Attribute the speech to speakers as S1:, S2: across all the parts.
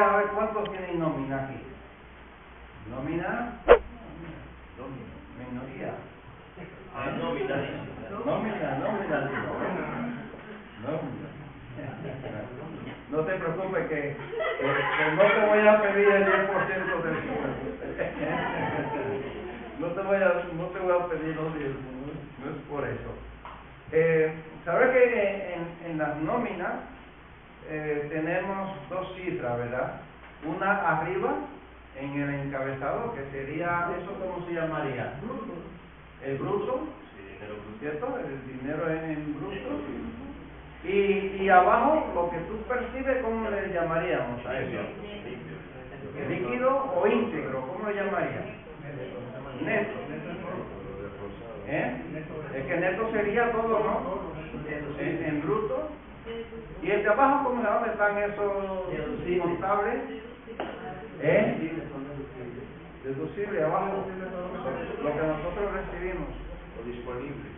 S1: a ver cuántos tienen nómina aquí. ¿Nómina? Minoría.
S2: Nómina.
S1: No te preocupes que no te voy a pedir el 10% del sueldo. No te voy a pedir los 10, no es por eso. Sabes que en las nóminas tenemos dos cifras, ¿verdad? Una arriba en el encabezado, que sería, ¿eso cómo se llamaría? El bruto, ¿cierto? El dinero en bruto. Y abajo, lo que tú percibes, ¿cómo le llamaríamos a eso? ¿Líquido o íntegro? ¿Cómo le llamaríamos? Neto. Es que neto sería todo, ¿no? En bruto. Y el de abajo, ¿cómo se llama? ¿Están esos contables? Deducible, abajo, lo que nosotros recibimos.
S3: O disponible.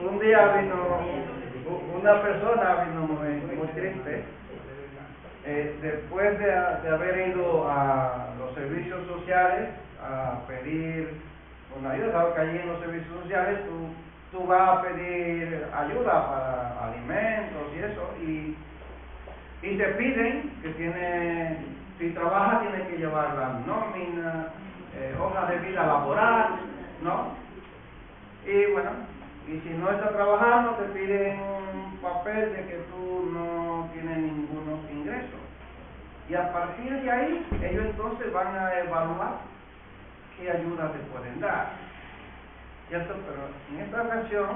S1: Un día vino una persona muy triste, después de haber ido a los servicios sociales a pedir una ayuda. Sabes que allí en los servicios sociales tú vas a pedir ayuda para alimentos y eso, y te piden que si trabaja tiene que llevar la nómina, hoja de vida laboral, ¿no? Y bueno, y si no está trabajando te piden un papel de que tú no tienes ningunos ingresos. Y a partir de ahí, ellos entonces van a evaluar qué ayuda te pueden dar, ¿cierto? Pero en esta ocasión,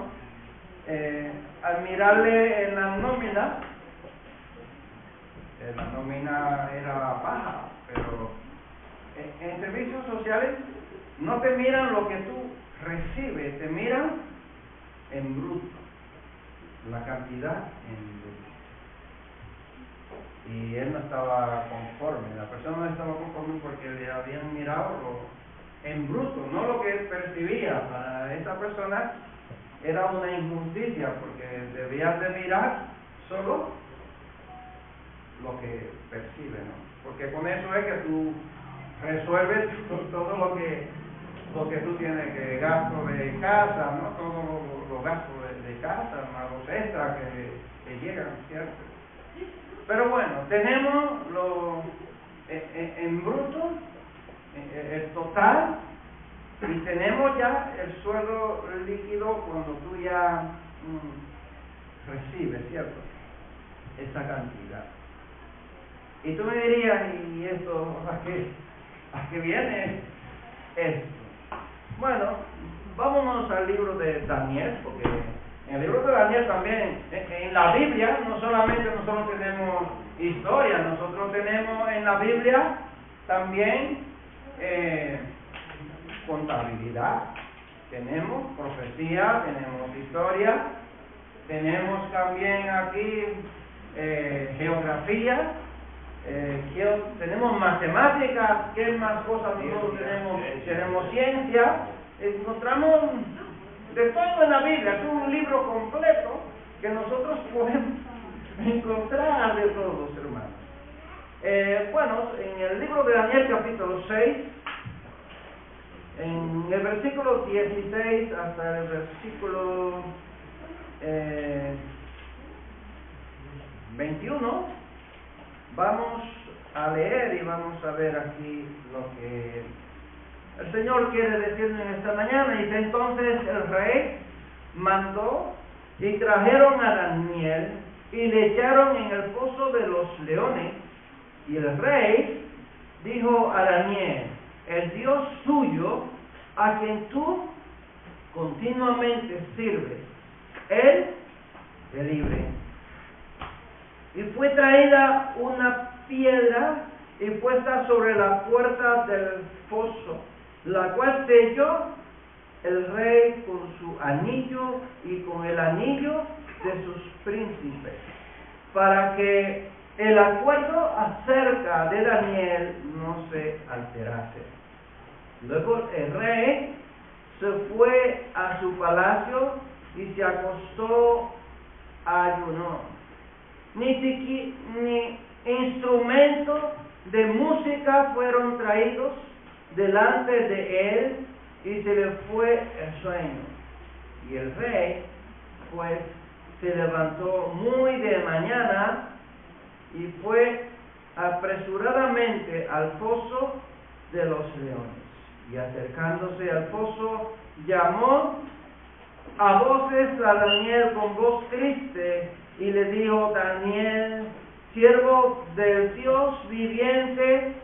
S1: al mirarle en la nómina era baja, pero en servicios sociales no te miran lo que tú recibes, te miran en bruto, la cantidad en bruto. Y él no estaba conforme, la persona no estaba conforme porque le habían mirado en bruto, no lo que él percibía. Para esa persona era una injusticia porque debías de mirar solo lo que percibe, ¿no? Porque con eso es que tú resuelves todo lo que tú tienes, que gasto de casa, ¿no? Todos los gastos de casa, más los extras que llegan, ¿cierto? Pero bueno, tenemos en bruto el total, y tenemos ya el sueldo líquido cuando tú ya recibes, ¿cierto? Esa cantidad. Y tú me dirías, ¿y esto a qué viene esto? Bueno, vámonos al libro de Daniel, porque en el libro de Daniel también, en la Biblia, no solamente nosotros tenemos historia, nosotros tenemos en la Biblia también contabilidad, tenemos profecía, tenemos historia, tenemos también aquí geografía, tenemos matemáticas. ¿Qué más cosas nosotros tenemos? Tenemos ciencia, encontramos de todo en la Biblia. Es un libro completo que nosotros podemos encontrar de todos, hermanos. Bueno, en el libro de Daniel capítulo 6, en el versículo 16 hasta el versículo 21, vamos a leer y vamos a ver aquí lo que el Señor quiere decirnos en esta mañana. Dice: entonces el rey mandó y trajeron a Daniel y le echaron en el foso de los leones. Y el rey dijo a Daniel: el Dios tuyo, a quien tú continuamente sirves, Él te libre. Y fue traída una piedra y puesta sobre la puerta del foso, la cual selló el rey con su anillo y con el anillo de sus príncipes, para que el acuerdo acerca de Daniel no se alterase. Luego el rey se fue a su palacio y se acostó, ayunó ni instrumentos de música fueron traídos delante de él, y se le fue el sueño. Y el rey, pues, se levantó muy de mañana y fue apresuradamente al foso de los leones. Y acercándose al foso, llamó a voces a Daniel con voz triste y le dijo: Daniel, siervo del Dios viviente,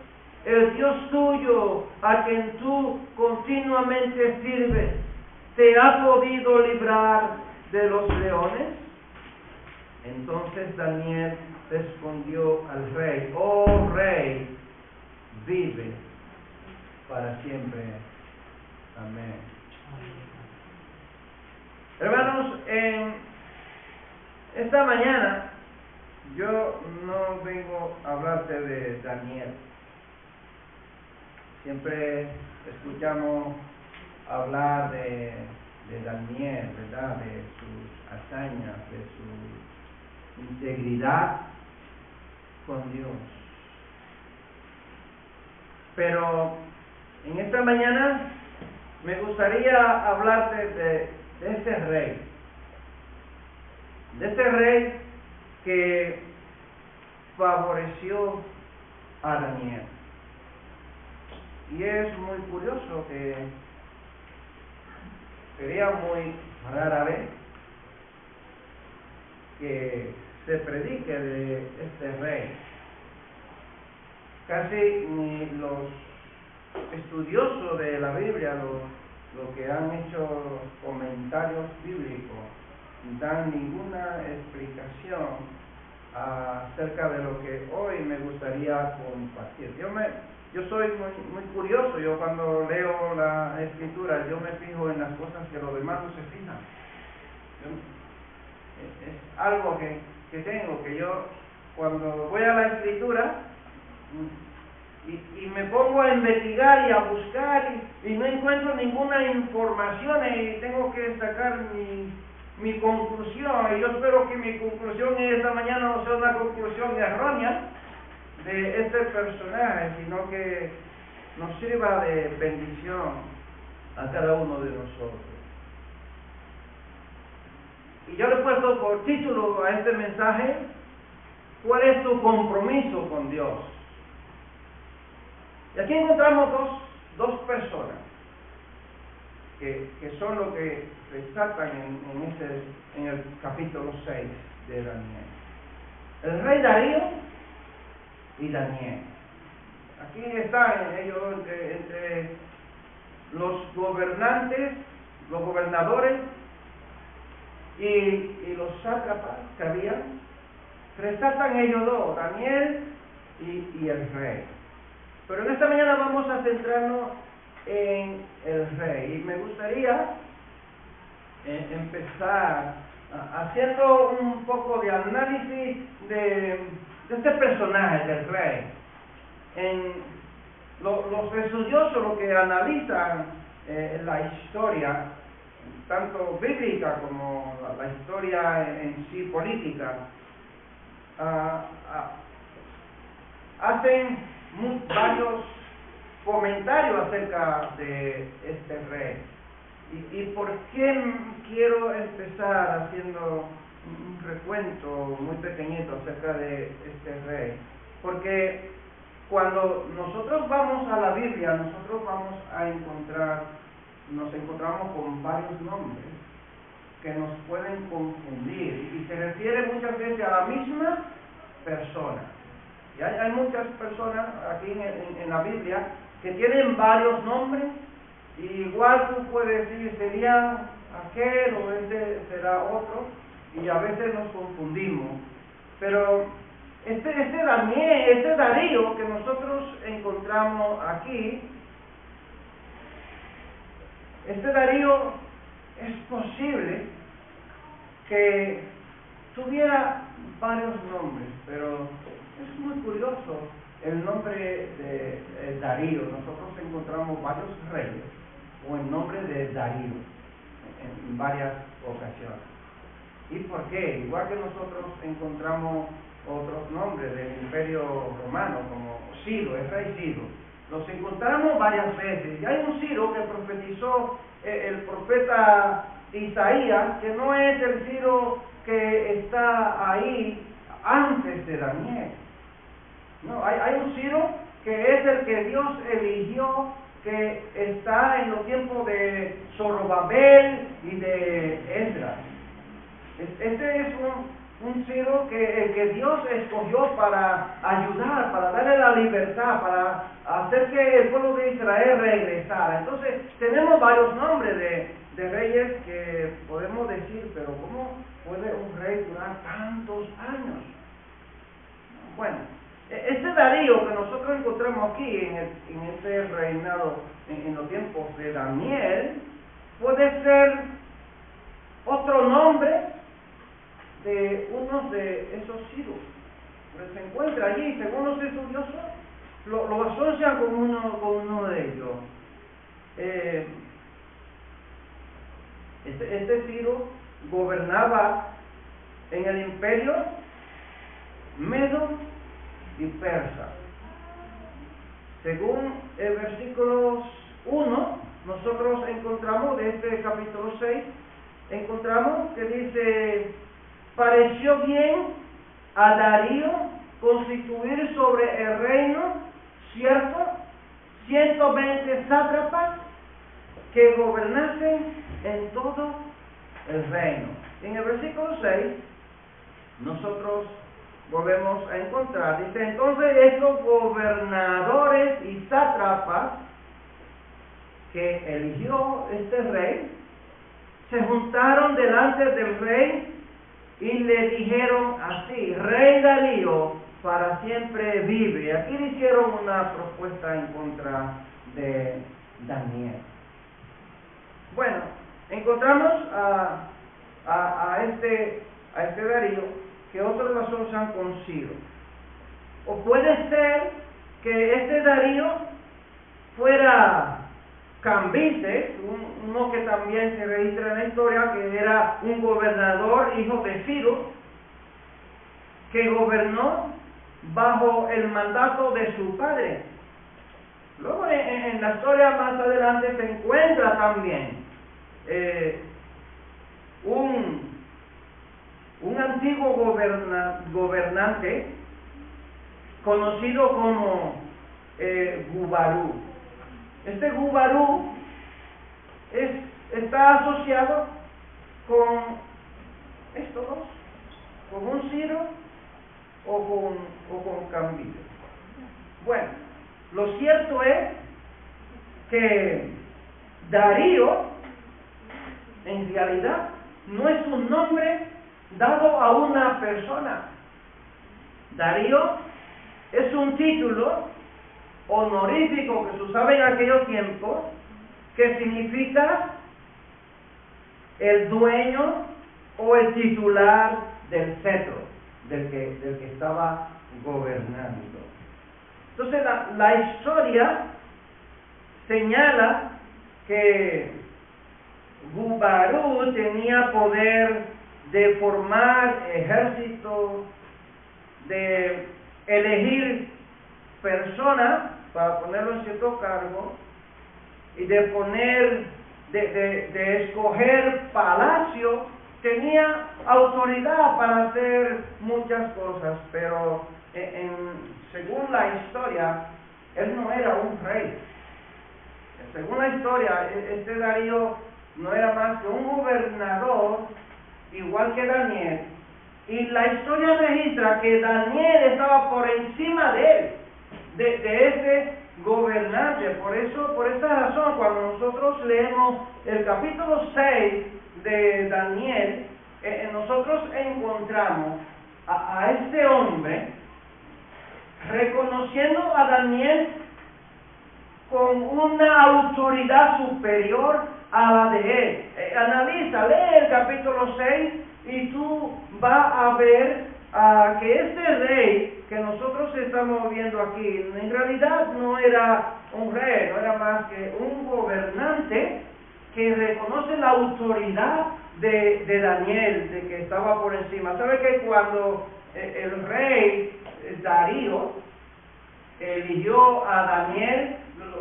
S1: el Dios tuyo, a quien tú continuamente sirves, ¿te ha podido librar de los leones? Entonces Daniel respondió al rey: Oh rey, vive para siempre. Amén. Hermanos, en esta mañana yo no vengo a hablarte de Daniel. Siempre escuchamos hablar de Daniel, ¿verdad? De sus hazañas, de su integridad con Dios. Pero en esta mañana me gustaría hablarte de este rey. De este rey que favoreció a Daniel. Y es muy curioso que sería muy rara vez que se predique de este rey. Casi ni los estudiosos de la Biblia, los que han hecho comentarios bíblicos, dan ninguna explicación acerca de lo que hoy me gustaría compartir. Yo soy muy curioso. Yo cuando leo la Escritura, yo me fijo en las cosas que los demás no se fijan. Es algo que tengo, que yo cuando voy a la Escritura y me pongo a investigar y a buscar y no encuentro ninguna información y tengo que sacar mi conclusión, y yo espero que mi conclusión esta mañana no sea una conclusión errónea de este personaje, sino que nos sirva de bendición a cada uno de nosotros. Y yo le he puesto por título a este mensaje: ¿cuál es tu compromiso con Dios? Y aquí encontramos dos personas que son lo que resaltan en el capítulo 6 de Daniel: el rey Darío y Daniel. Aquí están ellos entre los gobernantes, los gobernadores y los sátrapas que habían. Resaltan ellos dos, Daniel y el rey. Pero en esta mañana vamos a centrarnos en el rey, y me gustaría empezar haciendo un poco de análisis de este personaje del rey. Los estudiosos, lo que analizan la historia, tanto bíblica como la historia en sí política, hacen varios comentarios acerca de este rey. ¿Y por qué quiero empezar haciendo un recuento muy pequeñito acerca de este rey? Porque cuando nosotros vamos a la Biblia, nosotros vamos a nos encontramos con varios nombres que nos pueden confundir, y se refiere muchas veces a la misma persona. Y hay muchas personas aquí en la Biblia que tienen varios nombres, y igual tú puedes decir sería aquel o este será otro, y a veces nos confundimos. Pero este Darío que nosotros encontramos aquí, este Darío es posible que tuviera varios nombres, pero es muy curioso el nombre de Darío. Nosotros encontramos varios reyes con el nombre de Darío en varias ocasiones. ¿Y por qué? Igual que nosotros encontramos otros nombres del Imperio Romano, como Ciro, el rey Ciro. Los encontramos varias veces. Y hay un Ciro que profetizó el profeta Isaías, que no es el Ciro que está ahí antes de Daniel. No, hay un Ciro que es el que Dios eligió, que está en los tiempos de Zorobabel y de Esdras. Este es un Ciro que Dios escogió para ayudar, para darle la libertad, para hacer que el pueblo de Israel regresara. Entonces, tenemos varios nombres de reyes que podemos decir, pero ¿cómo puede un rey durar tantos años? Bueno, este Darío que nosotros encontramos aquí en este reinado, en los tiempos de Daniel, puede ser otro nombre de uno de esos Ciros. Pues se encuentra allí, según los estudiosos, lo asocian con uno de ellos. Este Ciro gobernaba en el imperio medo y persa. Según el versículo 1, nosotros encontramos de este capítulo 6, encontramos que dice: pareció bien a Darío constituir sobre el reino, ¿cierto?, 120 sátrapas que gobernasen en todo el reino. En el versículo 6, nosotros volvemos a encontrar, dice: entonces estos gobernadores y sátrapas que eligió este rey se juntaron delante del rey y le dijeron así: Rey Darío, para siempre vive. Y aquí le hicieron una propuesta en contra de Daniel. Bueno, encontramos a este Darío que otros lo asocian con Ciro. O puede ser que este Darío fuera Cambises, uno que también se registra en la historia, que era un gobernador, hijo de Ciro, que gobernó bajo el mandato de su padre. Luego en la historia más adelante se encuentra también un antiguo gobernante conocido como Gubarú. Este Gubarú está asociado con estos dos, con un Ciro o con Cambises. Bueno, lo cierto es que Darío en realidad no es un nombre dado a una persona. Darío es un título honorífico que se usaba en aquellos tiempos, que significa el dueño o el titular del cetro, del que estaba gobernando. Entonces la historia señala que Gubarú tenía poder de formar ejércitos, de elegir personas para ponerlo en cierto cargo y de escoger palacio. Tenía autoridad para hacer muchas cosas, pero según la historia, él no era un rey. Según la historia, este Darío no era más que un gobernador, igual que Daniel, y la historia registra que Daniel estaba por encima de él, de ese gobernante. Por esa razón, cuando nosotros leemos el capítulo 6 de Daniel, nosotros encontramos a este hombre reconociendo a Daniel con una autoridad superior a la de él. Analiza, lee el capítulo 6 y tú vas a ver que este rey que nosotros estamos viendo aquí, en realidad no era un rey, no era más que un gobernante que reconoce la autoridad de Daniel, de que estaba por encima. ¿Sabe que cuando el rey Darío eligió a Daniel,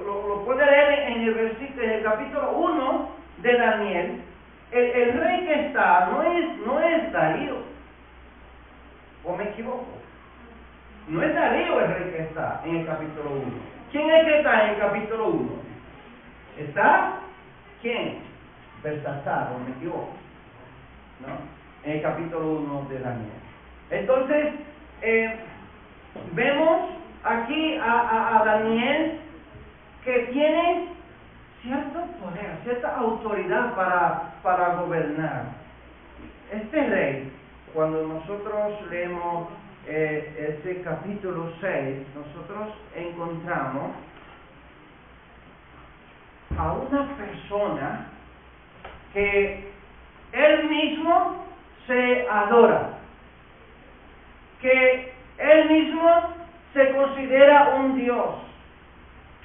S1: lo puede leer en el capítulo 1 de Daniel, el rey que está no es Darío, o me equivoco, no es Darío el rey que está en el capítulo 1. ¿Quién es que está en el capítulo 1? ¿Está? ¿Quién? Belsasar, o me equivoco, ¿no? En el capítulo 1 de Daniel. Entonces, vemos aquí a Daniel que tiene cierto poder, cierta autoridad para gobernar. Este rey, cuando nosotros leemos este capítulo 6, nosotros encontramos a una persona que él mismo se adora, que él mismo se considera un Dios,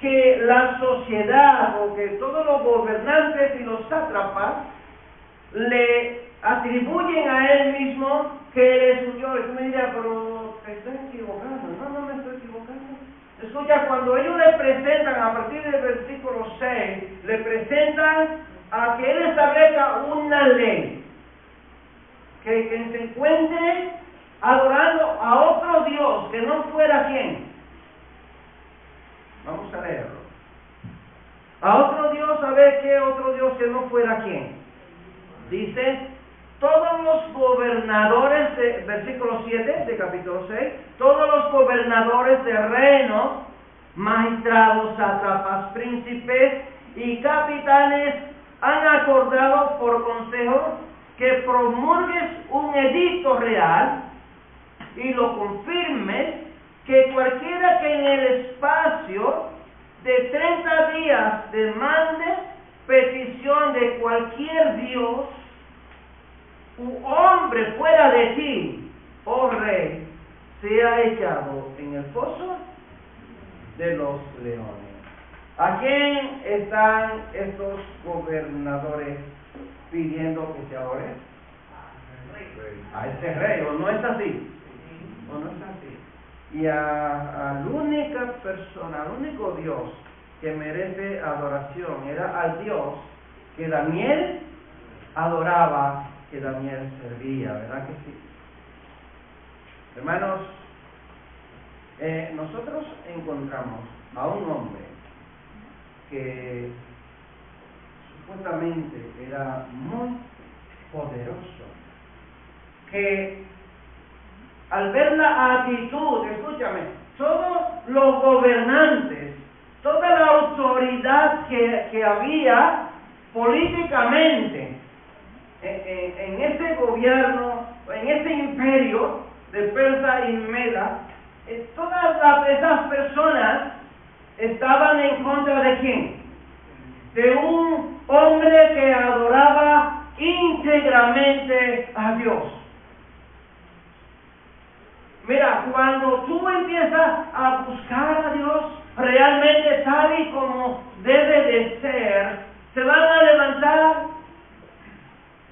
S1: que la sociedad o que todos los gobernantes y los sátrapas le atribuyen a él mismo que él es un Dios. Y tú me dirás, pero te estoy equivocando. No me estoy equivocando. Escucha, cuando ellos le presentan, a partir del versículo 6, le presentan a que él establezca una ley, que se encuentre adorando a otro Dios que no fuera ¿quién? Vamos a leerlo. A otro Dios, a ver qué otro Dios que no fuera quién. Dice, todos los gobernadores, versículo 7 de capítulo 6, todos los gobernadores de reinos, magistrados, sátrapas, príncipes y capitanes han acordado por consejo que promulgues un edicto real y lo confirmes, que cualquiera que en el espacio de 30 días demande petición de cualquier Dios u hombre fuera de ti, oh rey, sea echado en el foso de los leones. ¿A quién están estos gobernadores pidiendo que se adore? A este rey, ¿o no es así? ¿O no es así? Y a la única persona, al único Dios que merece adoración era al Dios que Daniel adoraba, que Daniel servía, ¿verdad que sí? Hermanos, nosotros encontramos a un hombre que supuestamente era muy poderoso, que al ver la actitud, escúchame, todos los gobernantes, toda la autoridad que había políticamente en ese gobierno, en ese imperio de Persa y Meda, todas esas personas estaban en contra de ¿quién? De un hombre que adoraba íntegramente a Dios. Mira, cuando tú empiezas a buscar a Dios realmente tal y como debe de ser, se van a levantar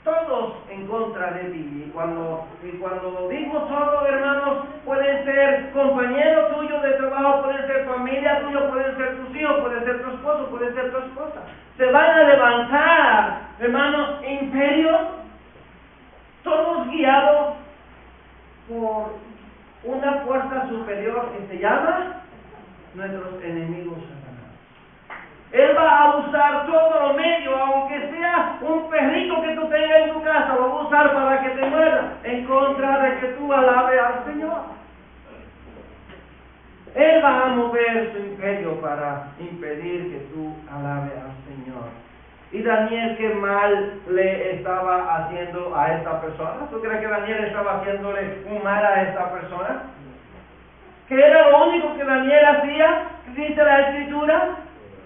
S1: todos en contra de ti. Y cuando digo todos, hermanos, pueden ser compañeros tuyos de trabajo, pueden ser familia tuya, pueden ser tus hijos, pueden ser tu esposo, pueden ser tu esposa. Se van a levantar, hermanos, imperios, todos guiados por una fuerza superior que se llama nuestros enemigos Satanás. Él va a usar todos los medios, aunque sea un perrito que tú tengas en tu casa, lo va a usar para que te muerda, en contra de que tú alabes al Señor. Él va a mover su imperio para impedir que tú alabes al Señor. Y Daniel, ¿qué mal le estaba haciendo a esta persona? ¿Tú crees que Daniel estaba haciéndole un mal a esta persona? ¿Qué era lo único que Daniel hacía? Dice la Escritura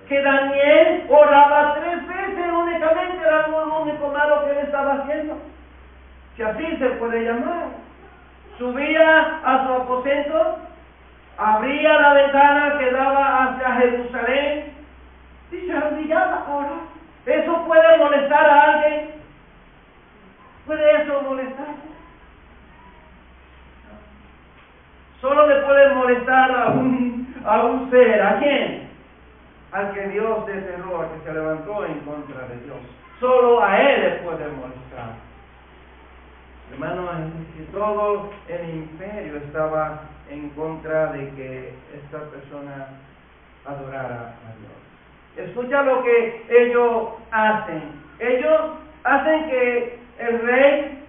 S1: que Daniel oraba 3 veces únicamente, era lo único malo que él estaba haciendo, si así se puede llamar. Subía a su aposento, abría la ventana que daba hacia Jerusalén y se arrodillaba a orar. ¿Eso puede molestar a alguien? ¿Puede eso molestarse? Solo le puede molestar a un ser. ¿A quién? Al que Dios desterró, al que se levantó en contra de Dios. Solo a él le puede molestar. Hermano, que todo el imperio estaba en contra de que esta persona adorara a Dios. Escucha lo que ellos hacen. Ellos hacen que el rey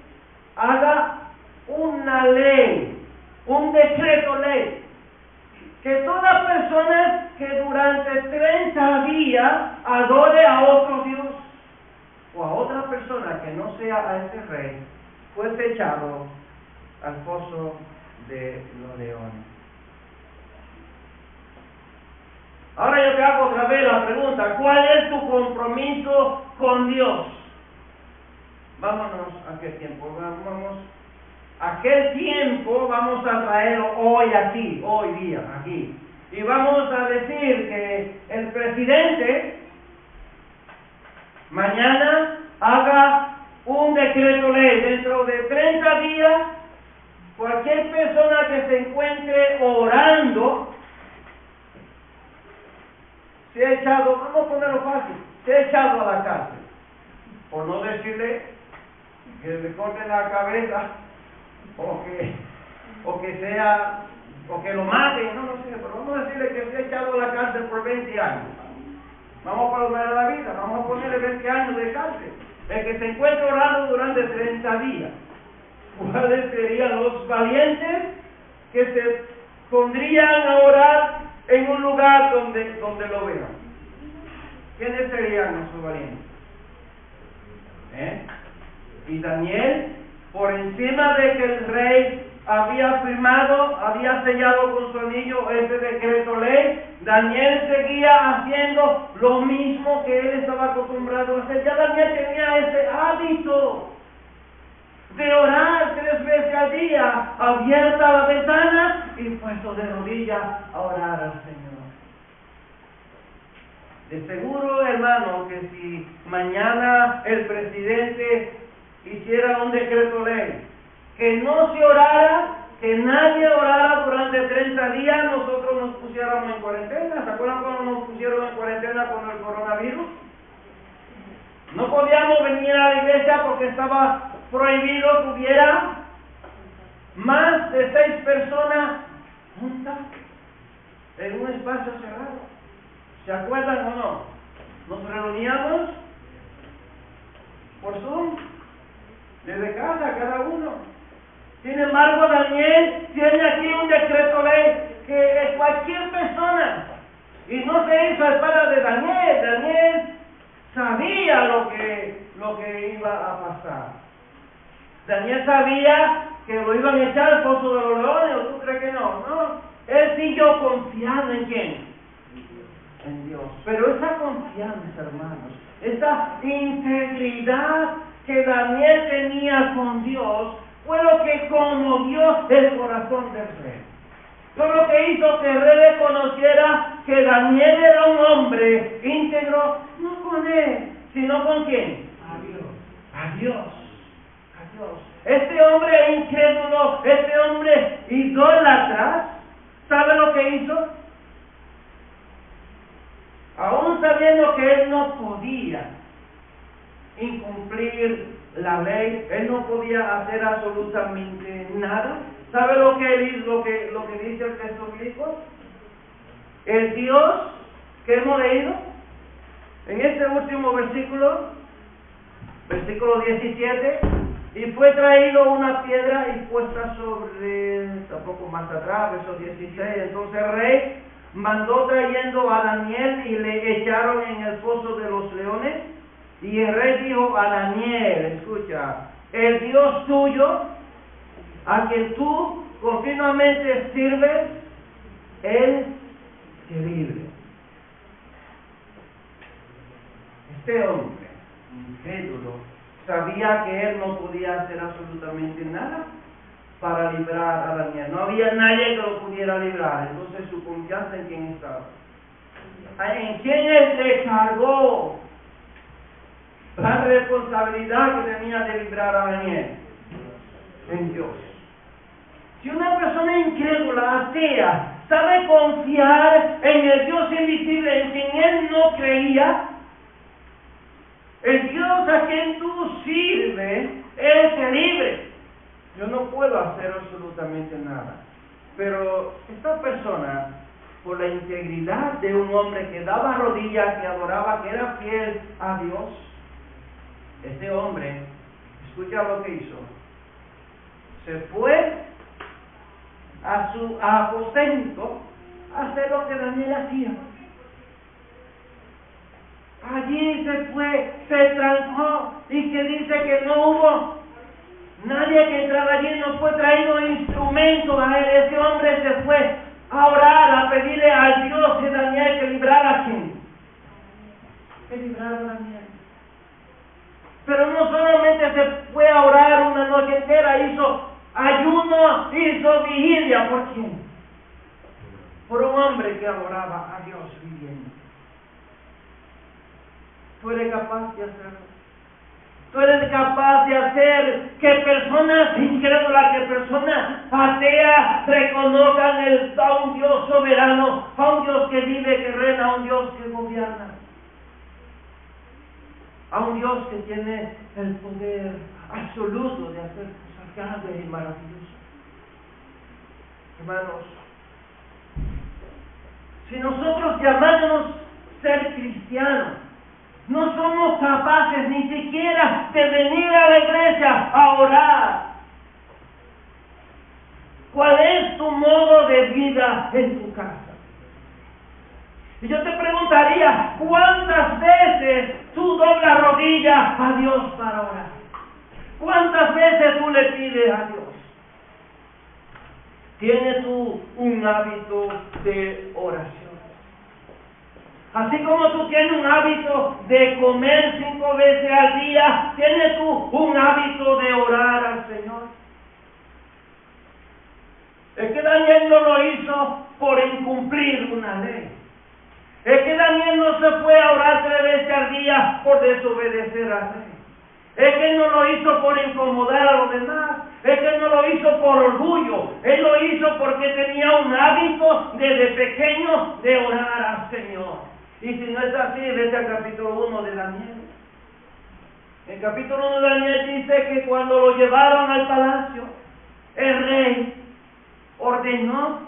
S1: haga una ley, un decreto ley, que toda persona que durante 30 días adore a otro Dios o a otra persona que no sea a este rey, fuese echado al foso de los leones. Ahora yo te hago otra vez la pregunta: ¿cuál es tu compromiso con Dios? Vámonos a qué tiempo, vamos a qué tiempo vamos a traerlo hoy aquí, hoy día, aquí. Y vamos a decir que el presidente mañana haga un decreto ley. Dentro de 30 días, cualquier persona que se encuentre orando, se ha echado, vamos a ponerlo fácil, se ha echado a la cárcel. Por no decirle que le corten la cabeza, o que lo maten, no sé, pero vamos a decirle que se ha echado a la cárcel por 20 años. Vamos a prolongar la vida, vamos a ponerle 20 años de cárcel. El que se encuentra orando durante 30 días. ¿Cuáles serían los valientes que se pondrían a orar en un lugar donde lo vean? ¿Quiénes serían esos valientes? Y Daniel, por encima de que el rey había firmado, había sellado con su anillo ese decreto ley, Daniel seguía haciendo lo mismo que él estaba acostumbrado a hacer. Ya Daniel tenía ese hábito de orar 3 veces al día, abierta la ventana y puesto de rodillas a orar al Señor. De seguro, hermano, que si mañana el presidente hiciera un decreto ley, que no se orara, que nadie orara durante 30 días, nosotros nos pusiéramos en cuarentena. ¿Se acuerdan cuando nos pusieron en cuarentena con el coronavirus? No podíamos venir a la iglesia porque estaba prohibido que hubiera más de 6 personas juntas en un espacio cerrado. ¿Se acuerdan o no? Nos reuníamos por Zoom, desde casa cada uno. Sin embargo, Daniel tiene aquí un decreto ley que cualquier persona, y no se hizo a espaldas de Daniel. Daniel sabía lo que iba a pasar. Daniel sabía que lo iban a echar al foso de los leones. ¿O tú crees que no? No, él siguió confiando en quién, en Dios. Pero esa confianza, hermanos, esa integridad que Daniel tenía con Dios, fue lo que conmovió el corazón del rey. Fue lo que hizo que el rey reconociera que Daniel era un hombre íntegro, no con él, sino con quién. A Dios. Este hombre incrédulo, este hombre idólatra, ¿sabe lo que hizo? Aún sabiendo que él no podía incumplir la ley, él no podía hacer absolutamente nada. ¿Sabe lo que él hizo, lo que dice el texto bíblico? El Dios que hemos leído en este último versículo, versículo 17, y fue traído una piedra y puesta sobre, tampoco más atrás, verso 16, entonces el rey mandó trayendo a Daniel y le echaron en el foso de los leones. Y el rey dijo a Daniel, escucha, el Dios tuyo, a quien tú continuamente sirves, Él te libre. Este hombre, incrédulo, sabía que él no podía hacer absolutamente nada para librar a Daniel. No había nadie que lo pudiera librar. Entonces su confianza en quién estaba. En quién él se cargó. la responsabilidad que tenía de librar a Daniel en Dios. Si una persona incrédula, atea, sabe confiar en el Dios invisible en quien él no creía, el Dios a quien tú sirves, Él te libre. Yo no puedo hacer absolutamente nada. Pero esta persona, por la integridad de un hombre que daba rodillas, que adoraba, que era fiel a Dios, este hombre, escucha lo que hizo. Se fue a su aposento a hacer lo que Daniel hacía. Allí se fue, se trancó, y que dice que no hubo nadie que entrara allí, no fue traído instrumento a él. Ese hombre se fue a orar, a pedirle al Dios de Daniel que librara a quién, que librara a Daniel. Pero no solamente se fue a orar una noche entera, hizo ayuno, hizo vigilia. ¿Por quién? Por un hombre que adoraba a Dios viviendo. Tú eres capaz de hacerlo. Tú eres capaz de hacer que personas incrédulas, que personas ateas reconozcan a un Dios soberano, a un Dios que vive, que reina, a un Dios que gobierna, a un Dios que tiene el poder absoluto de hacer cosas grandes y maravillosas. Hermanos, si nosotros llamándonos ser cristianos, no somos capaces ni siquiera de venir a la iglesia a orar, ¿cuál es tu modo de vida en tu casa? Y yo te preguntaría, ¿cuántas veces tú doblas rodillas a Dios para orar? ¿Cuántas veces tú le pides a Dios? ¿Tienes tú un hábito de oración? Así como tú tienes un hábito de comer 5 veces al día, ¿tienes tú un hábito de orar al Señor? Es que Daniel no lo hizo por incumplir una ley. Es que Daniel no se fue a orar 3 veces al día por desobedecer a la ley. Es que él no lo hizo por incomodar a los demás. Es que él no lo hizo por orgullo. Él lo hizo porque tenía un hábito desde pequeño de orar al Señor. Y si no es así, vete al capítulo 1 de Daniel. En el capítulo 1 de Daniel dice que cuando lo llevaron al palacio, el rey ordenó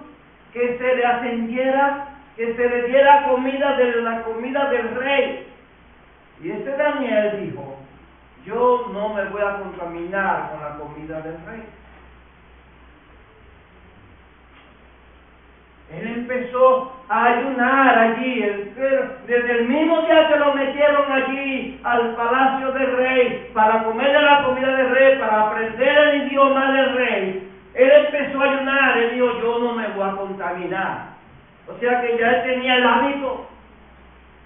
S1: que se le atendiera, que se le diera comida de la comida del rey. Y ese Daniel dijo, yo no me voy a contaminar con la comida del rey. Él empezó a ayunar allí, desde el mismo día que lo metieron allí al palacio del rey, para comer de la comida del rey, para aprender el idioma del rey. Él empezó a ayunar, él dijo, yo no me voy a contaminar. O sea que ya él tenía el hábito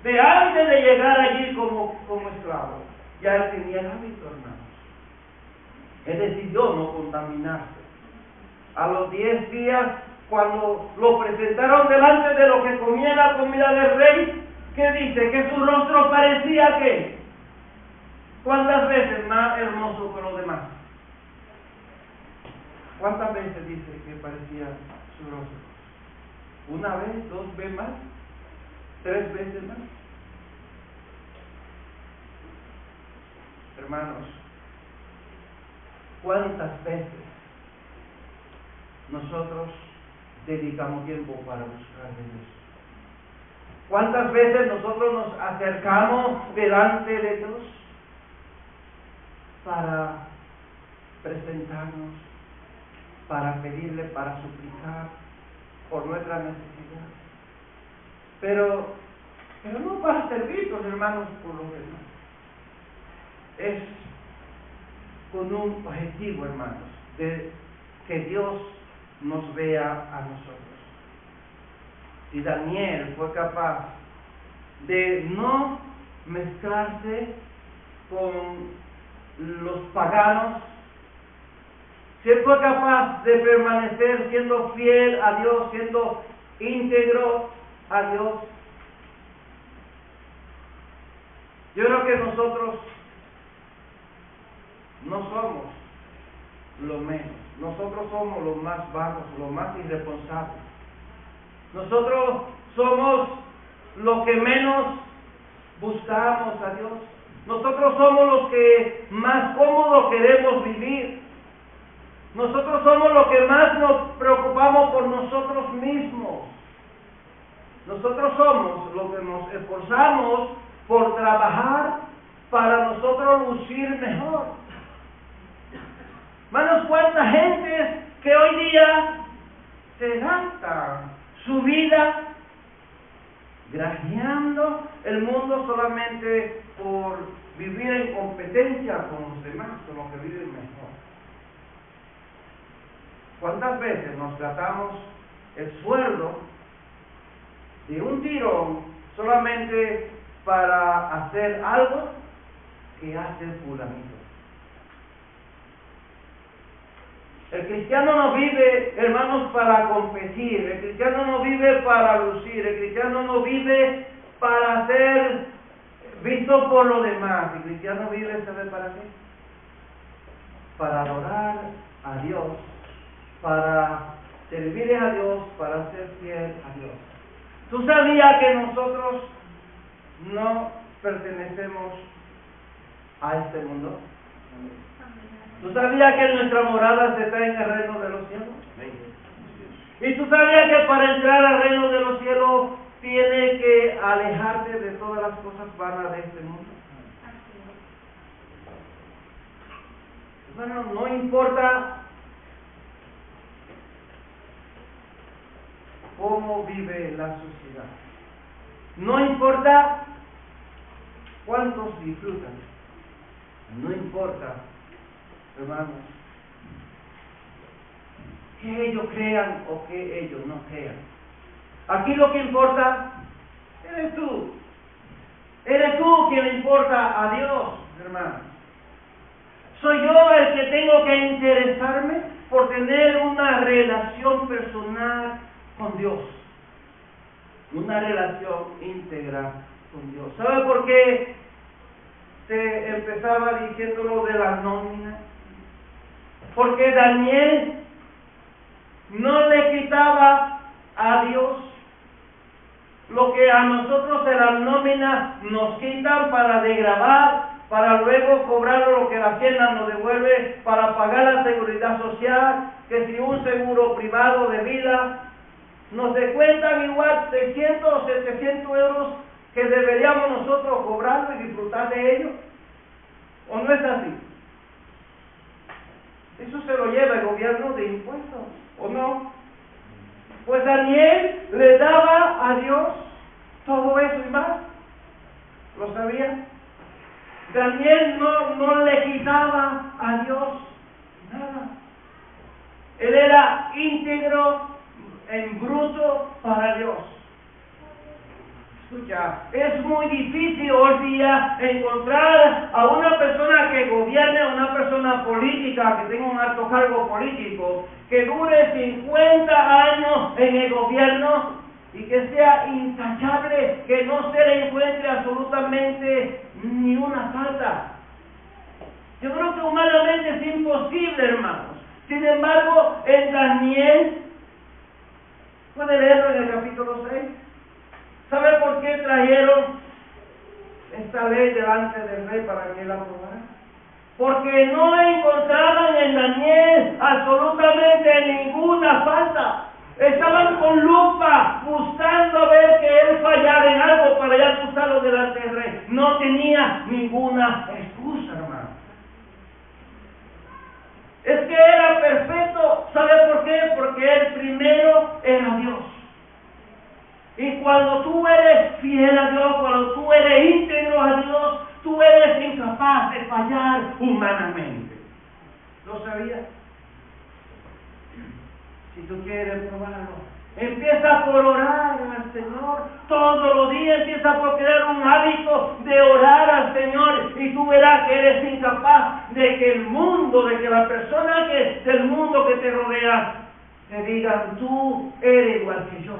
S1: de antes de llegar allí como esclavo. Ya él tenía el hábito, hermanos. Él decidió no contaminarse. A los 10 días, cuando lo presentaron delante de lo que comía la comida del rey, ¿qué dice? Que su rostro parecía que, ¿cuántas veces más hermoso que los demás? ¿Cuántas veces dice que parecía su rostro? ¿1 vez, 2 veces más? 3 veces más? Hermanos, ¿cuántas veces nosotros dedicamos tiempo para buscar a Dios? ¿Cuántas veces nosotros nos acercamos delante de Dios para presentarnos, para pedirle, para suplicar por nuestra necesidad? Pero no para servirnos, hermanos, por los demás. Es con un objetivo, hermanos, de que Dios nos vea a nosotros. Y Daniel fue capaz de no mezclarse con los paganos. Si él fue capaz de permanecer siendo fiel a Dios, siendo íntegro a Dios, yo creo que nosotros no somos lo menos. Nosotros somos los más vagos, los más irresponsables. Nosotros somos los que menos buscamos a Dios. Nosotros somos los que más cómodos queremos vivir. Nosotros somos los que más nos preocupamos por nosotros mismos. Nosotros somos los que nos esforzamos por trabajar para nosotros lucir mejor. Hermanos, cuánta gente que hoy día se gasta su vida granjeando el mundo solamente por vivir en competencia con los demás, con los que viven mejor. ¿Cuántas veces nos gastamos el sueldo de un tirón solamente para hacer algo que hace el fulanito? El cristiano no vive, hermanos, para competir. El cristiano no vive para lucir. El cristiano no vive para ser visto por los demás. El cristiano vive, ¿sabe para qué? Para adorar a Dios, para servirle a Dios, para ser fiel a Dios. ¿Tú sabías que nosotros no pertenecemos a este mundo? ¿Tú sabías que nuestra morada está en el reino de los cielos? ¿Y tú sabías que para entrar al reino de los cielos tienes que alejarte de todas las cosas vanas de este mundo? Bueno, no importa cómo vive la sociedad, no importa cuántos disfrutan, no importa, hermanos, que ellos crean o que ellos no crean. Aquí lo que importa eres tú. Eres tú quien le importa a Dios, hermano. Soy yo el que tengo que interesarme por tener una relación personal con Dios. Una relación íntegra con Dios. ¿Sabe por qué te empezaba diciendo lo de la nómina? Porque Daniel no le quitaba a Dios lo que a nosotros en la nómina nos quitan para desgravar, para luego cobrar lo que la Hacienda nos devuelve, para pagar la seguridad social, que si un seguro privado de vida, nos descuentan igual 600 o 700 euros que deberíamos nosotros cobrar y disfrutar de ellos. ¿O no es así? Eso se lo lleva el gobierno de impuestos, ¿o no? Pues Daniel le daba a Dios todo eso y más. ¿Lo sabía? Daniel no le quitaba a Dios nada. Él era íntegro en bruto para Dios. Escucha, es muy difícil hoy día encontrar a una persona que gobierne, a una persona política, que tenga un alto cargo político, que dure 50 años en el gobierno y que sea intachable, que no se le encuentre absolutamente ni una falta. Yo creo que humanamente es imposible, hermanos. Sin embargo, en Daniel, puede leerlo en el capítulo 6. ¿Sabe por qué trajeron esta ley delante del rey para que él la aprobara? Porque no encontraban en Daniel absolutamente ninguna falta. Estaban con lupa buscando ver que él fallara en algo para ya acusarlo delante del rey. No tenía ninguna excusa, hermano. Es que era perfecto. ¿Sabe por qué? Porque él primero era Dios. Y cuando tú eres fiel a Dios, cuando tú eres íntegro a Dios, tú eres incapaz de fallar humanamente. ¿Lo sabías? Si tú quieres probarlo, empieza por orar al Señor todos los días. Empieza por crear un hábito de orar al Señor y tú verás que eres incapaz de que el mundo, de que la persona del mundo que te rodea te digan: tú eres igual que yo.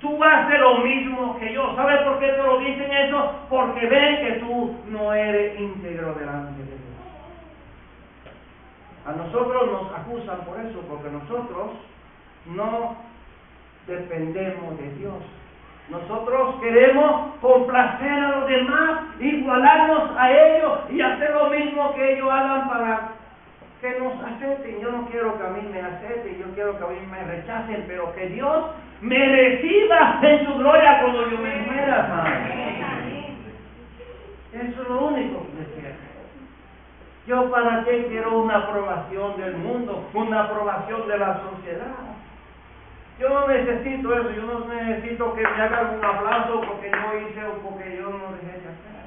S1: Tú haces lo mismo que yo. ¿Sabes por qué te lo dicen eso? Porque ven que tú no eres íntegro delante de Dios. A nosotros nos acusan por eso, porque nosotros no dependemos de Dios. Nosotros queremos complacer a los demás, igualarnos a ellos y hacer lo mismo que ellos hagan para que nos acepten. Yo no quiero que a mí me acepten, yo quiero que a mí me rechacen, pero que Dios me reciba en su gloria cuando yo me muera, hermano. Eso es lo único que quiero. Yo para qué quiero una aprobación del mundo, una aprobación de la sociedad. Yo no necesito eso, yo no necesito que me hagan un aplauso porque yo hice o porque yo no dejé de hacer.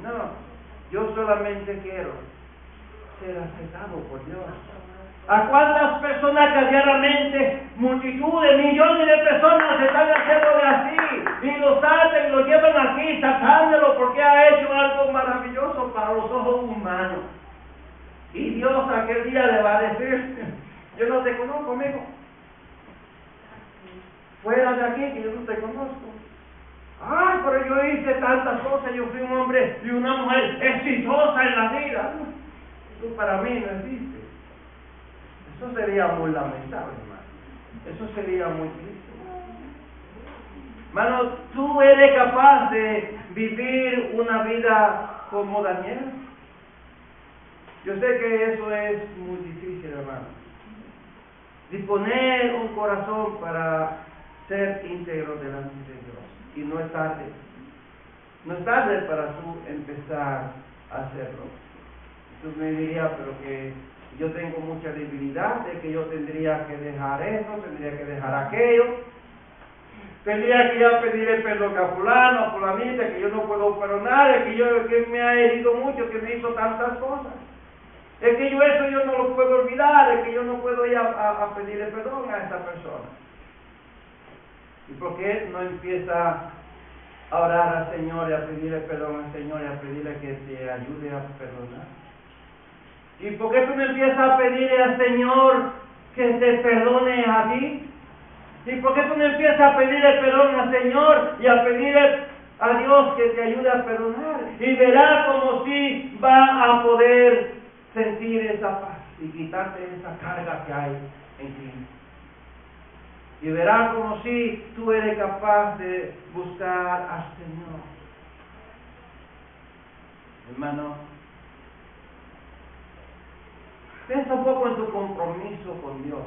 S1: No, yo solamente quiero ser aceptado por Dios. ¿A cuántas personas diariamente, multitudes, millones de personas están haciéndole así? Y lo saltan y lo llevan aquí, sacándolo porque ha hecho algo maravilloso para los ojos humanos. Y Dios aquel día le va a decir, yo no te conozco, amigo. Fuera de aquí que yo no te conozco. Ah, pero yo hice tantas cosas, yo fui un hombre y una mujer exitosa en la vida. Tú para mí no existe. Eso sería muy lamentable, hermano. Eso sería muy triste. Hermano, ¿tú eres capaz de vivir una vida como Daniel? Yo sé que eso es muy difícil, hermano. Disponer un corazón para ser íntegro delante de Dios. Y no es tarde. No es tarde para tú empezar a hacerlo. Tú me dirías, pero que yo tengo mucha debilidad, de que yo tendría que dejar esto, tendría que dejar aquello, tendría que ya pedirle perdón a fulano, a fulanita, que yo no puedo perdonar, que me ha herido mucho, que me hizo tantas cosas. Es que eso yo no lo puedo olvidar, es que yo no puedo ir a pedirle perdón a esa persona. ¿Y por qué no empieza a orar al Señor y a pedirle perdón al Señor y a pedirle que te ayude a perdonar? ¿Y por qué tú no empiezas a pedirle al Señor que te perdone a ti? ¿Y por qué tú no empiezas a pedirle perdón al Señor y a pedirle a Dios que te ayude a perdonar? Y verás como si va a poder sentir esa paz y quitarte esa carga que hay en ti. Y verás como si tú eres capaz de buscar al Señor. Hermano, piensa un poco en tu compromiso con Dios.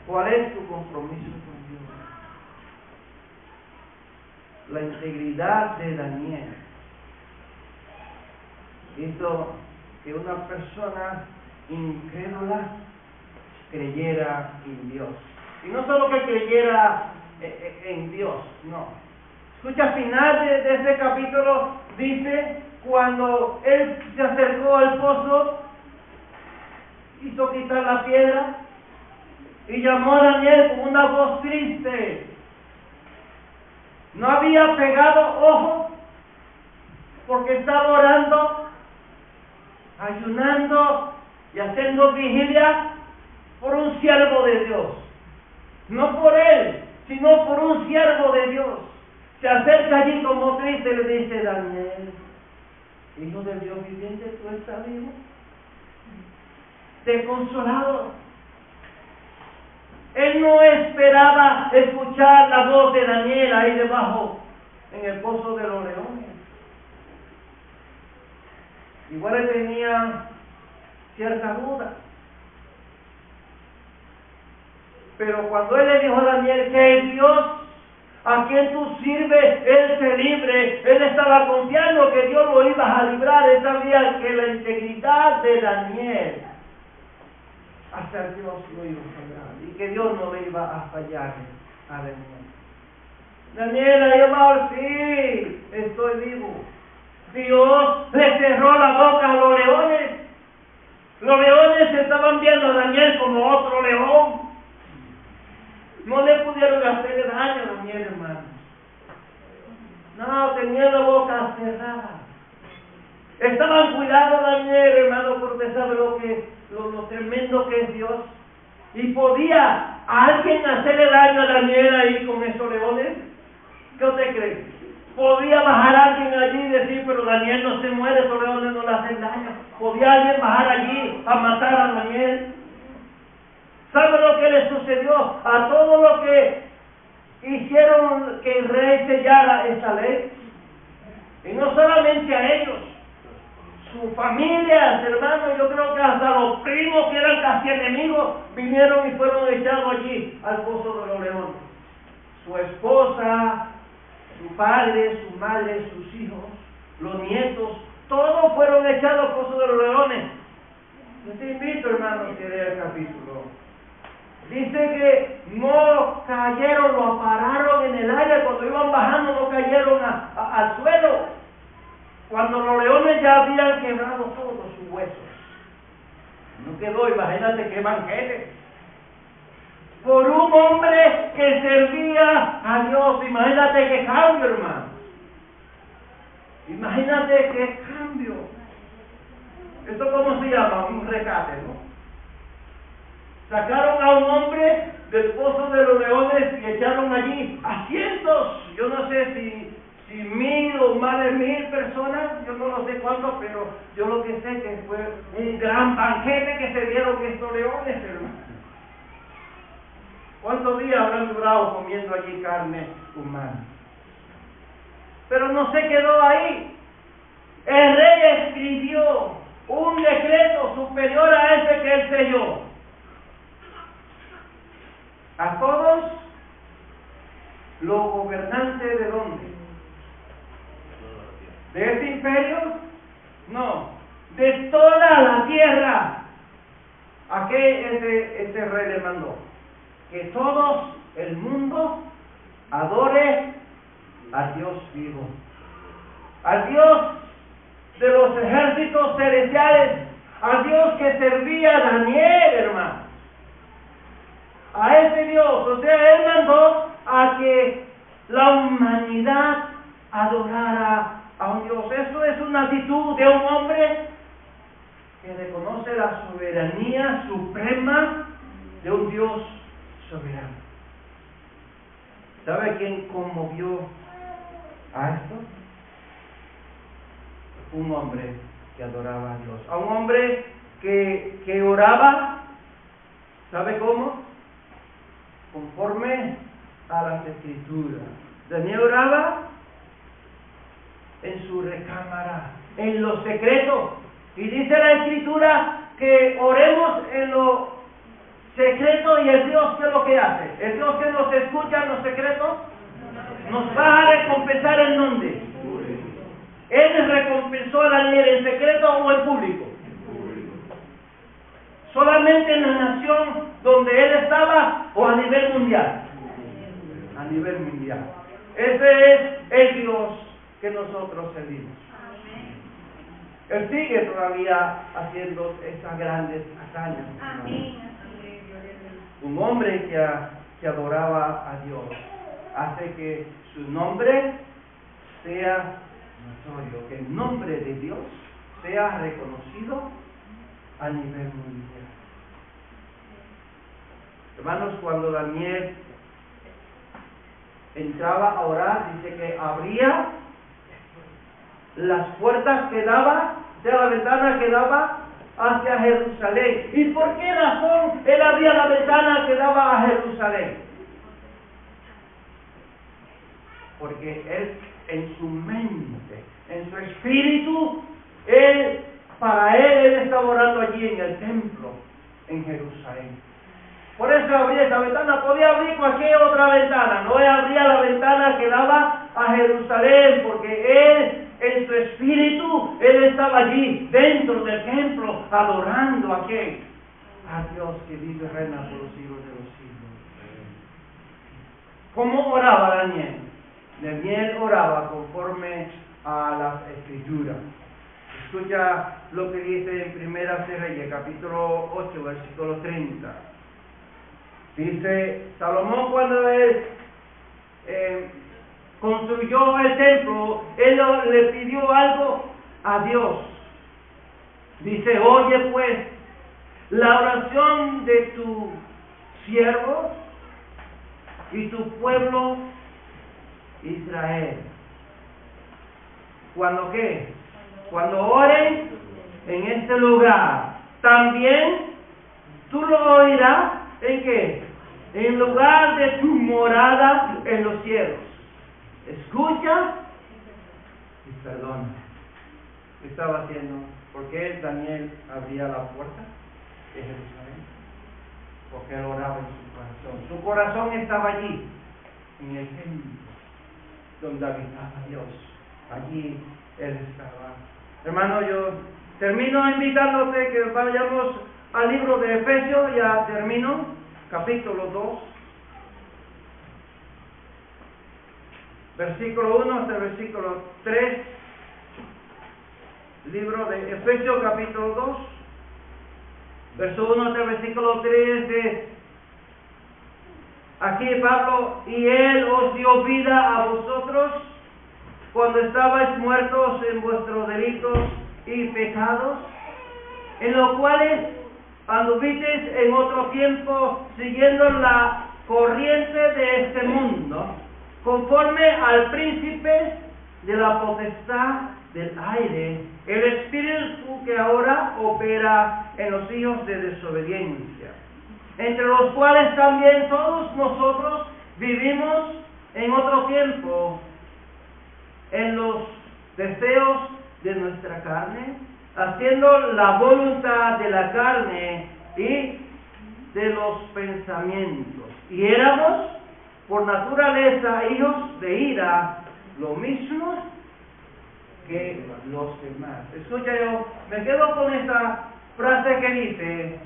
S1: ¿Cuál es tu compromiso con Dios? La integridad de Daniel hizo que una persona incrédula creyera en Dios. Y no solo que creyera en Dios, no. Escucha, al final de este capítulo dice, cuando él se acercó al pozo, hizo quitar la piedra y llamó a Daniel con una voz triste. No había pegado ojo porque estaba orando, ayunando y haciendo vigilia por un siervo de Dios. No por él, sino por un siervo de Dios. Se acerca allí como triste y le dice, Daniel, hijo del Dios viviente, ¿tú estás vivo? Te he consolado. Él no esperaba escuchar la voz de Daniel ahí debajo, en el pozo de los leones. Igual él tenía cierta duda. Pero cuando él le dijo a Daniel que el Dios a quien tú sirves, Él te libre, él estaba confiando que Dios lo iba a librar. Él sabía que la integridad de Daniel hacia Dios lo iba a fallar y que Dios no le iba a fallar a Daniel. Daniel ha llamado, sí, estoy vivo. Dios le cerró la boca a los leones. Los leones estaban viendo a Daniel como otro león. No le pudieron hacer daño a Daniel, hermano. No, tenía la boca cerrada. Estaban cuidando a Daniel, hermano, porque usted sabe lo tremendo que es Dios. ¿Y podía alguien hacerle daño a Daniel ahí con esos leones? ¿Qué usted cree? ¿Podía bajar alguien allí y decir, pero Daniel no se muere, esos leones no le hacen daño? ¿Podía alguien bajar allí a matar a Daniel? ¿Sabe lo que le sucedió a todo lo que hicieron que el rey sellara esa ley? Y no solamente a ellos, su familia, hermanos, yo creo que hasta los primos que eran casi enemigos vinieron y fueron echados allí al pozo de los leones. Su esposa, su padre, su madre, sus hijos, los nietos, todos fueron echados al pozo de los leones. Yo te invito, hermano, que lea el capítulo. Dice que no cayeron, lo pararon en el aire, cuando iban bajando no cayeron al suelo. Cuando los leones ya habían quebrado todos sus huesos. No quedó, imagínate qué banquete. Por un hombre que servía a Dios, imagínate qué cambio, hermano. Imagínate qué cambio. ¿Esto cómo se llama? Un rescate, ¿no? Sacaron a un hombre del pozo de los leones y echaron allí a cientos, yo no sé si 1000 o más de 1000 personas, yo no lo sé cuántos, pero yo lo que sé que fue un gran banquete que se dieron estos leones, hermano. ¿Cuántos días habrán durado comiendo allí carne humana? Pero no se quedó ahí. El rey escribió un decreto superior a ese que él selló. A todos los gobernantes, ¿de dónde? ¿De ese imperio? No, de toda la tierra. ¿A qué ese rey le mandó? Que todo el mundo adore a Dios vivo, al Dios de los ejércitos celestiales, al Dios que servía a Daniel, hermano. A ese Dios, o sea, él mandó a que la humanidad adorara a un Dios. Eso es una actitud de un hombre que reconoce la soberanía suprema de un Dios soberano. ¿Sabe quién conmovió a esto? Un hombre que adoraba a Dios, a un hombre que oraba. ¿Sabe cómo? Conforme a las Escrituras. Daniel oraba en su recámara, en lo secreto. Y dice la Escritura que oremos en lo secreto, y el Dios, ¿qué es lo que hace? El Dios que nos escucha en lo secreto nos va a recompensar. ¿En dónde? ¿Él recompensó a Daniel en secreto o en público? ¿Solamente en la nación donde él estaba o a nivel mundial? A nivel mundial. Ese es el Dios que nosotros servimos. Él sigue todavía haciendo estas grandes hazañas. Un hombre que adoraba a Dios hace que su nombre sea notorio, que el nombre de Dios sea reconocido a nivel mundial. Hermanos, cuando Daniel entraba a orar, dice que abría las puertas que daba, de la ventana que daba hacia Jerusalén. ¿Y por qué razón él abría la ventana que daba a Jerusalén? Porque él, en su mente, en su espíritu, para él estaba orando allí en el templo, en Jerusalén. Por eso abría esa ventana. Podía abrir cualquier otra ventana, no abría la ventana que daba a Jerusalén, porque él, en su espíritu, él estaba allí, dentro del templo, adorando a ¿quién? A Dios que vive y reina por los siglos de los siglos. ¿Cómo oraba Daniel? Daniel oraba conforme a las Escrituras. Escucha lo que dice en Primera de Reyes, capítulo 8, versículo 30. Dice, Salomón, cuando él construyó el templo, él le pidió algo a Dios. Dice, oye pues la oración de tu siervo y tu pueblo Israel. ¿Cuándo qué? Cuando oren en este lugar, también tú lo oirás, ¿en qué? En lugar de tu morada en los cielos. Escucha y perdona. ¿Qué estaba haciendo? ¿Por qué Daniel abría la puerta de Jerusalén? Porque él oraba en su corazón. Su corazón estaba allí, en el templo, donde habitaba Dios. Allí él estaba. Hermano, yo termino invitándote que vayamos al libro de Efesios, ya termino, capítulo 2, versículo 1 hasta el versículo 3, libro de Efesios capítulo 2, verso 1 hasta el versículo 3, de aquí Pablo, y él os dio vida a vosotros cuando estabais muertos en vuestros delitos y pecados, en los cuales anduvisteis en otro tiempo siguiendo la corriente de este mundo, conforme al príncipe de la potestad del aire, el espíritu que ahora opera en los hijos de desobediencia, entre los cuales también todos nosotros vivimos en otro tiempo, en los deseos de nuestra carne, haciendo la voluntad de la carne y de los pensamientos. Y éramos por naturaleza hijos de ira, lo mismo que los demás. Escucha, yo me quedo con esta frase que dice,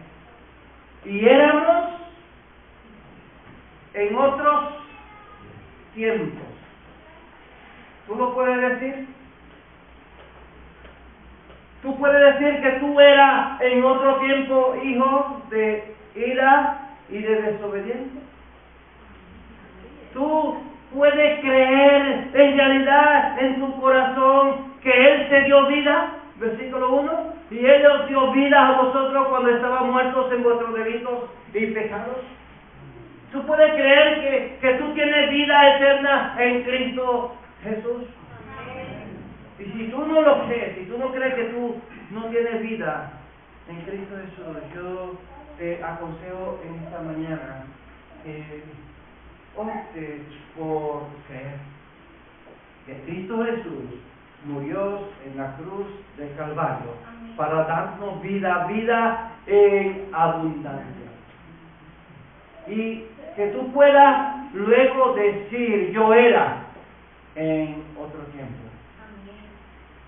S1: y éramos en otros tiempos. ¿Tú lo puedes decir? ¿Tú puedes decir que tú eras en otro tiempo hijo de ira y de desobediencia? ¿Tú puedes creer en realidad en tu corazón que Él te dio vida? Versículo 1. Y Él os dio vida a vosotros cuando estaban muertos en vuestros delitos y pecados. ¿Tú puedes creer que tú tienes vida eterna en Cristo Jesús? Y si tú no lo crees, si tú no crees que tú no tienes vida en Cristo Jesús, yo te aconsejo en esta mañana que optes por creer que Cristo Jesús murió en la cruz del Calvario para darnos vida, vida en abundancia. Y que tú puedas luego decir, yo era en otro tiempo.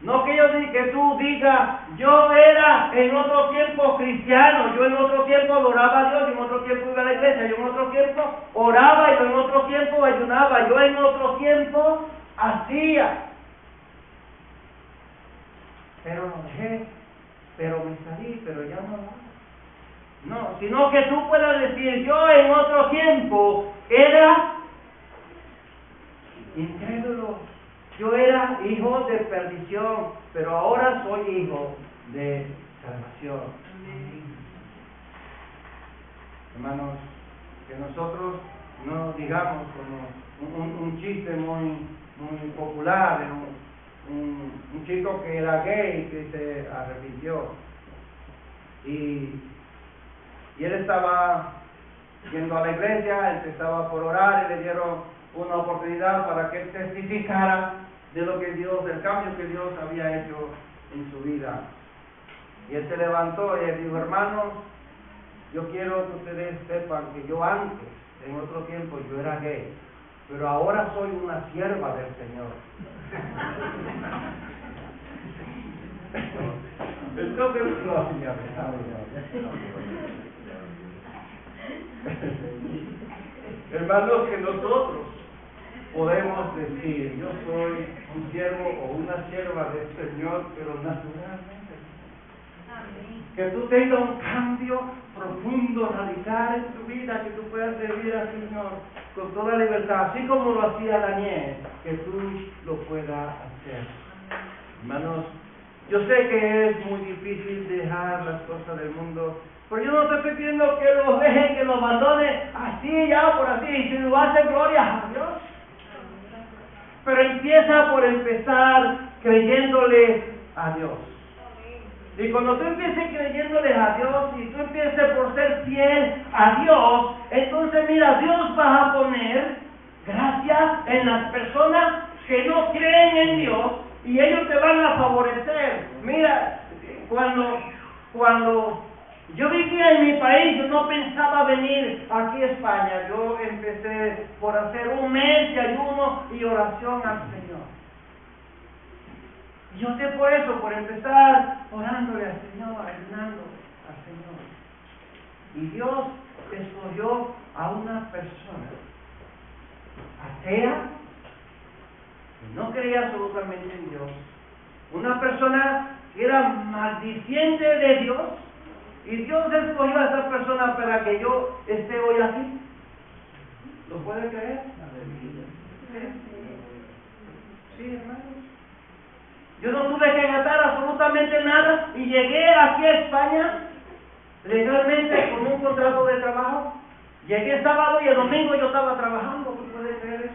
S1: No que tú digas, yo era en otro tiempo cristiano, yo en otro tiempo adoraba a Dios, yo en otro tiempo iba a la iglesia, yo en otro tiempo oraba, yo en otro tiempo ayunaba, yo en otro tiempo hacía. Pero lo dejé, pero me salí, pero ya no lo hago. No, sino que tú puedas decir, yo en otro tiempo era incrédulo, yo era hijo de perdición, pero ahora soy hijo de salvación. Hermanos, que nosotros no digamos como un chiste muy popular de un chico que era gay que se arrepintió y él estaba yendo a la iglesia, él estaba por orar y le dieron una oportunidad para que él testificara de lo que Dios, del cambio que Dios había hecho en su vida. Y él se levantó y él dijo, hermanos, yo quiero que ustedes sepan que yo antes, en otro tiempo, yo era gay, pero ahora soy una sierva del Señor. Entonces, hermanos, que nosotros podemos decir, yo soy un siervo o una sierva del Señor, pero naturalmente. Que tú tengas un cambio profundo, radical en tu vida, que tú puedas servir al Señor con toda libertad, así como lo hacía Daniel, que tú lo puedas hacer. Hermanos, yo sé que es muy difícil dejar las cosas del mundo, pero yo no te estoy pidiendo que lo dejen, que lo abandonen así, ya por así, y si lo hacen, gloria a Dios. Pero empieza por empezar creyéndole a Dios. Y cuando tú empieces creyéndoles a Dios y tú empieces por ser fiel a Dios, entonces mira, Dios va a poner gracia en las personas que no creen en Dios y ellos te van a favorecer. Mira, cuando yo vivía en mi país, yo no pensaba venir aquí a España. Yo empecé por hacer un mes de ayuno y oración al Señor. Y yo sé por eso, por empezar orándole al Señor, ayunando al Señor. Y Dios escogió a una persona atea, que no creía absolutamente en Dios, una persona que era maldiciente de Dios, y Dios escogió a esa persona para que yo esté hoy aquí. ¿Lo puede creer? Sí, hermanos. Yo no tuve que gastar absolutamente nada y llegué aquí a España legalmente con un contrato de trabajo. Llegué sábado y el domingo yo estaba trabajando. ¿Tú puedes creer eso?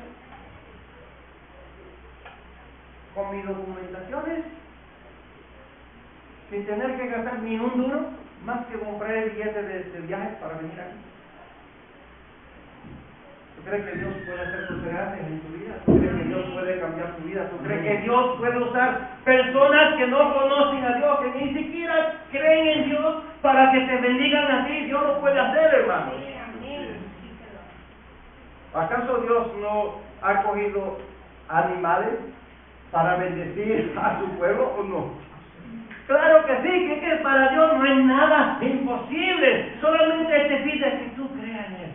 S1: Con mis documentaciones, sin tener que gastar ni un duro, más que comprar el billete de viaje para venir aquí. ¿Tú crees que Dios puede hacer cosas grandes en tu vida? ¿Tú crees que Dios puede cambiar tu vida? ¿Tú crees que Dios puede usar personas que no conocen a Dios, que ni siquiera creen en Dios, para que te bendigan a ti? Dios lo puede hacer, hermano. ¿Acaso Dios no ha cogido animales para bendecir a su pueblo o no? Claro que sí, que para Dios no hay nada imposible. Solamente te pide que tú creas en Él.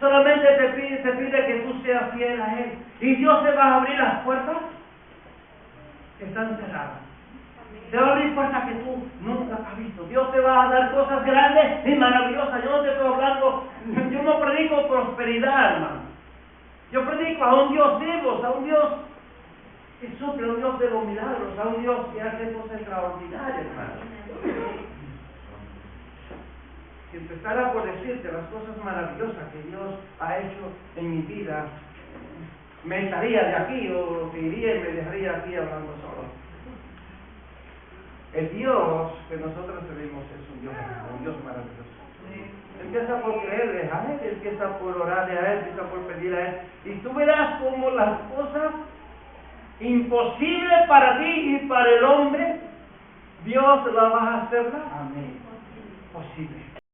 S1: Solamente te pide que tú seas fiel a Él. Y Dios te va a abrir las puertas que están cerradas. Te va a abrir puertas que tú nunca has visto. Dios te va a dar cosas grandes y maravillosas. Yo no te estoy hablando, yo no predico prosperidad, hermano. Yo predico a un Dios vivo, a un Dios que suple, a un Dios de los milagros, a un Dios que hace cosas extraordinarias, hermano. Si empezara por decirte las cosas maravillosas que Dios ha hecho en mi vida, me estaría de aquí o te iría y me dejaría aquí hablando solo. El Dios que nosotros tenemos es un Dios maravilloso. Empieza por creerle a Él, empieza por orarle a Él, empieza por pedir a Él. Y tú verás cómo las cosas imposibles para ti y para el hombre, Dios las va a hacer posible.